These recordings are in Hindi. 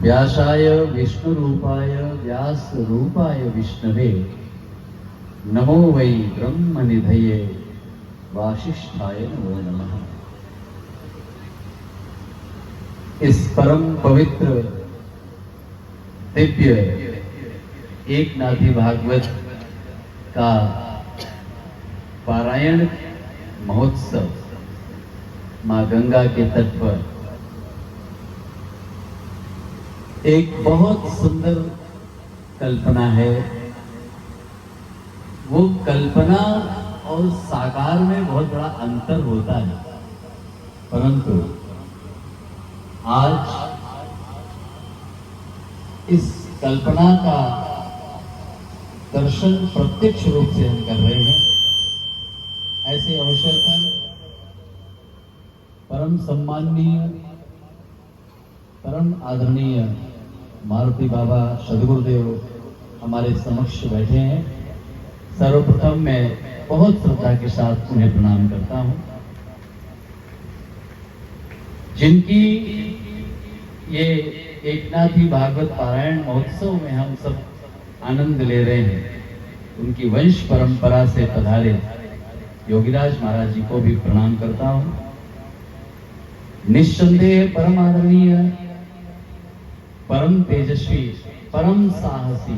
व्यासाय विष्णुरूपाय व्यासरूपाय विष्णवे नमो वै ब्रह्मनिधये वासिष्ठाय नमो नमः। इस परम पवित्र दिव्य एकनाथी भागवत का पारायण महोत्सव मां गंगा के तट पर एक बहुत सुंदर कल्पना है। वो कल्पना और साकार में बहुत बड़ा अंतर होता है, परंतु आज इस कल्पना का दर्शन प्रत्यक्ष रूप से हम कर रहे हैं। ऐसे अवसर पर परम सम्माननीय परम आदरणीय मारुति बाबा सदगुरुदेव हमारे समक्ष बैठे हैं। सर्वप्रथम मैं बहुत श्रद्धा के साथ उन्हें प्रणाम करता हूं, जिनकी ये एकनाथी भागवत पारायण महोत्सव में हम सब आनंद ले रहे हैं। उनकी वंश परंपरा से पधारे योगीराज महाराज जी को भी प्रणाम करता हूं। निस्संदेह परम आदरणीय परम तेजस्वी परम साहसी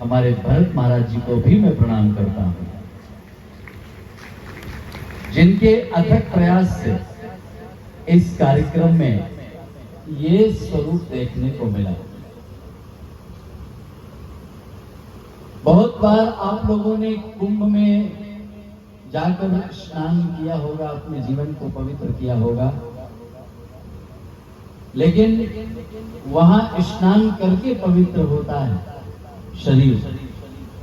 हमारे भरत महाराज जी को भी मैं प्रणाम करता हूं, जिनके अथक प्रयास से इस कार्यक्रम में ये स्वरूप देखने को मिला। बहुत बार आप लोगों ने कुंभ में जाकर स्नान किया होगा, अपने जीवन को पवित्र किया होगा, लेकिन वहां स्नान करके पवित्र होता है शरीर,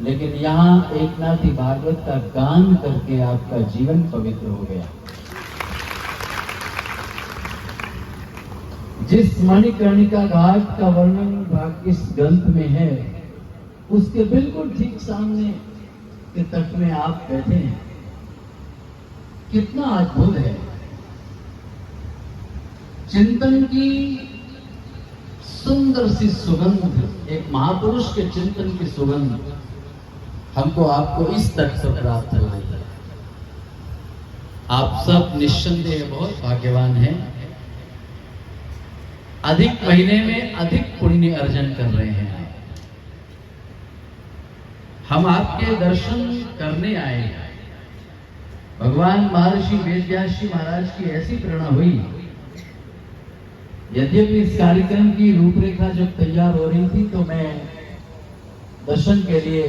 लेकिन यहाँ एकनाथी भागवत का गान करके आपका जीवन पवित्र हो गया। जिस मणिकर्णिका घाट का वर्णन भाग इस ग्रंथ में है, उसके बिल्कुल ठीक सामने के तट में आप बैठे हैं। कितना अद्भुत है। चिंतन की सुंदर सी सुगंध, एक महापुरुष के चिंतन की सुगंध हमको आपको इस तट से प्राप्त हुई है। आप सब निस्संदेह बहुत भाग्यवान हैं। अधिक महीने में अधिक पुण्य अर्जन कर रहे हैं। हम आपके दर्शन करने आए हैं। भगवान महर्षि वेदव्यास जी महाराज की ऐसी प्रेरणा हुई, यद्यपि इस कार्यक्रम की रूपरेखा जब तैयार हो रही थी तो मैं दर्शन के लिए,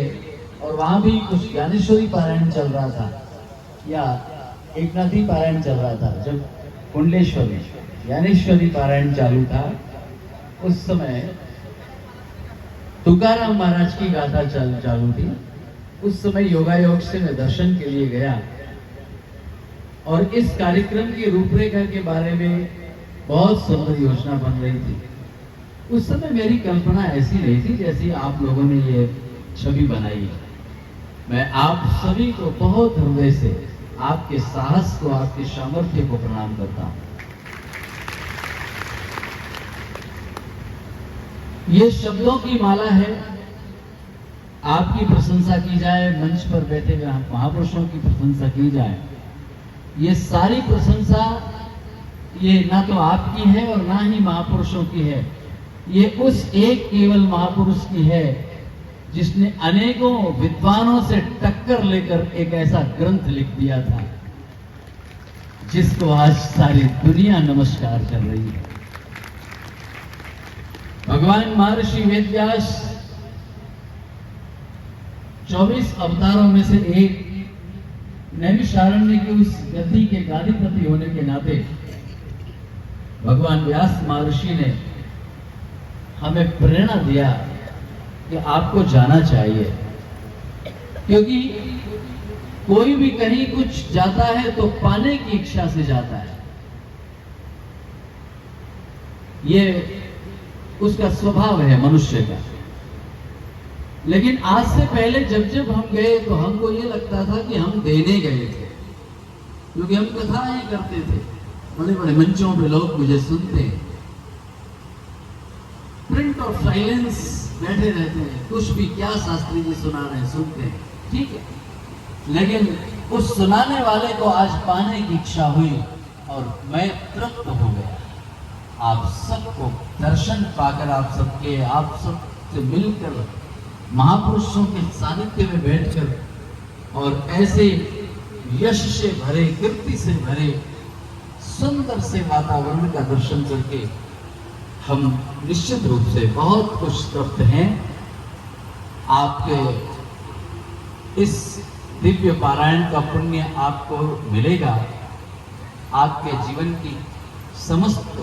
और वहां भी कुछ ज्ञानेश्वरी पारायण चल रहा था या एकनाथी पारायण चल रहा था। जब कुंडलेश्वरी ज्ञानेश्वरी पारायण चालू था, उस समय तुकाराम महाराज की गाथा चालू थी। उस समय योगायोग से मैं दर्शन के लिए गया और इस कार्यक्रम की रूपरेखा के बारे में बहुत सुंदर योजना बन रही थी। उस समय मेरी कल्पना ऐसी नहीं थी जैसी आप लोगों ने ये छवि बनाई है। मैं आप सभी को बहुत हृदय से आपके साहस को, आपके सामर्थ्य को प्रणाम करता हूं। ये शब्दों की माला है। आपकी प्रशंसा की जाए, मंच पर बैठे हुए महापुरुषों की प्रशंसा की जाए। ये सारी प्रशंसा ये ना तो आपकी है और ना ही महापुरुषों की है। ये उस एक केवल महापुरुष की है जिसने अनेकों विद्वानों से टक्कर लेकर एक ऐसा ग्रंथ लिख दिया था जिसको आज सारी दुनिया नमस्कार कर रही है। भगवान महर्षि वेदव्यास 24 अवतारों में से एक नैमिषारण्य के उस गद्दी के गादीपति होने के नाते भगवान व्यास महर्षि ने हमें प्रेरणा दिया कि आपको जाना चाहिए, क्योंकि कोई भी कहीं कुछ जाता है तो पाने की इच्छा से जाता है। ये उसका स्वभाव है मनुष्य का। लेकिन आज से पहले जब जब हम गए तो हमको ये लगता था कि हम देने गए थे, क्योंकि हम कथाएं करते थे, बड़े बड़े मंचों पे लोग मुझे सुनते हैं। और साइलेंस बैठे रहते हैं, कुछ भी क्या शास्त्री जी सुना रहे हैं सुनते हैं, ठीक है, लेकिन उस सुनाने वाले को आज पाने की इच्छा हुई और मैं तृप्त हो गया। आप सबको दर्शन पाकर, आप सबसे मिलकर, महापुरुषों के सानिध्य में बैठकर और ऐसे यश से भरे, कीर्ति से भरे सुंदर से वातावरण का दर्शन करके हम निश्चित रूप से बहुत कुछ तृप्त हैं। आपके इस दिव्य पारायण का पुण्य आपको मिलेगा। आपके जीवन की समस्त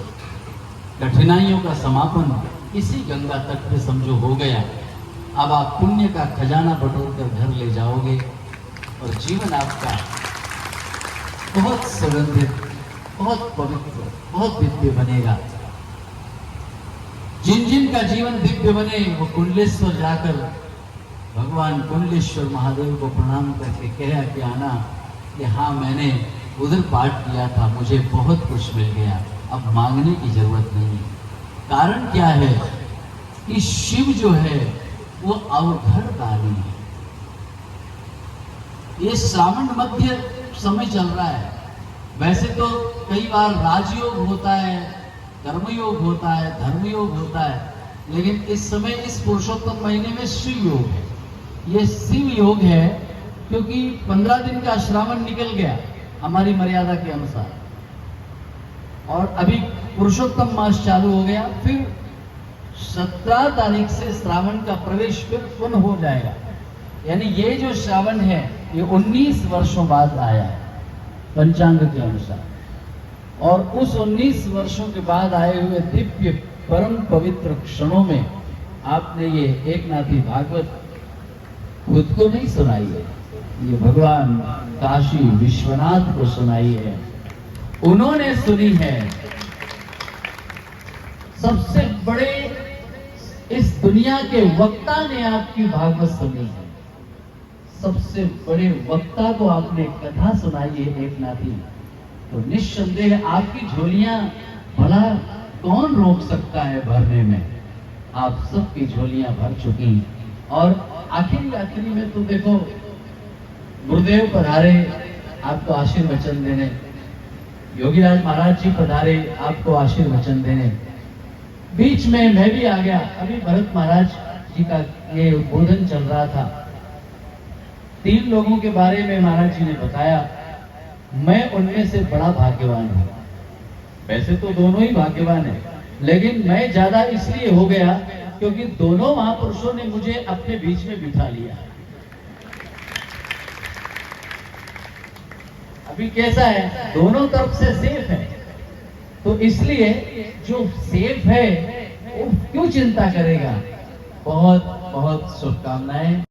कठिनाइयों का समापन इसी गंगा तट पे समझो हो गया। अब आप पुण्य का खजाना बटोर कर घर ले जाओगे और जीवन आपका बहुत सुगंधित, बहुत पवित्र, बहुत दिव्य बनेगा। जिन जिन का जीवन दिव्य बने वो कुंडलेश्वर जाकर भगवान कुंडलेश्वर महादेव को प्रणाम करके कह के आना कि हाँ, मैंने उधर पाठ किया था, मुझे बहुत कुछ मिल गया, अब मांगने की जरूरत नहीं। कारण क्या है कि शिव जो है वो अवघड़दानी है। ये श्रावण मध्य समय चल रहा है। वैसे तो कई बार राजयोग होता है, कर्मयोग होता है, धर्मयोग होता है, लेकिन इस समय इस पुरुषोत्तम महीने में शिव योग है। ये शिव योग है क्योंकि 15 दिन का श्रावण निकल गया हमारी मर्यादा के अनुसार, और अभी पुरुषोत्तम मास चालू हो गया। फिर 17 तारीख से श्रावण का प्रवेश फिर पुनः हो जाएगा। यानी ये जो श्रावण है ये 19 वर्षों बाद आया है पंचांग के अनुसार, और उस 19 वर्षों के बाद आए हुए दिव्य परम पवित्र क्षणों में आपने ये एकनाथी भागवत खुद को नहीं सुनाई है, ये भगवान काशी विश्वनाथ को सुनाई है। उन्होंने सुनी है। सबसे बड़े इस दुनिया के वक्ता ने आपकी भागवत सुनी है। सबसे बड़े वक्ता को आपने कथा सुनाई है एकनाथी, तो निस्संदेह आपकी झोलियां भला कौन रोक सकता है भरने में। आप सबकी झोलियां भर चुकी, और आखिरी में तो देखो गुरुदेव पधारे आपको आशीर्वचन देने, योगीराज महाराज जी पधारे आपको आशीर्वचन देने, बीच में मैं भी आ गया। अभी भरत महाराज जी का ये उद्बोधन चल रहा था। 3 लोगों के बारे में महाराज जी ने बताया, मैं उनमें से बड़ा भाग्यवान हूं। वैसे तो दोनों ही भाग्यवान हैं, लेकिन मैं ज्यादा इसलिए हो गया क्योंकि दोनों महापुरुषों ने मुझे अपने बीच में बिठा लिया। अभी कैसा है, दोनों तरफ से सेफ है, तो इसलिए जो सेफ है वो क्यों चिंता करेगा। बहुत बहुत शुभकामनाएं।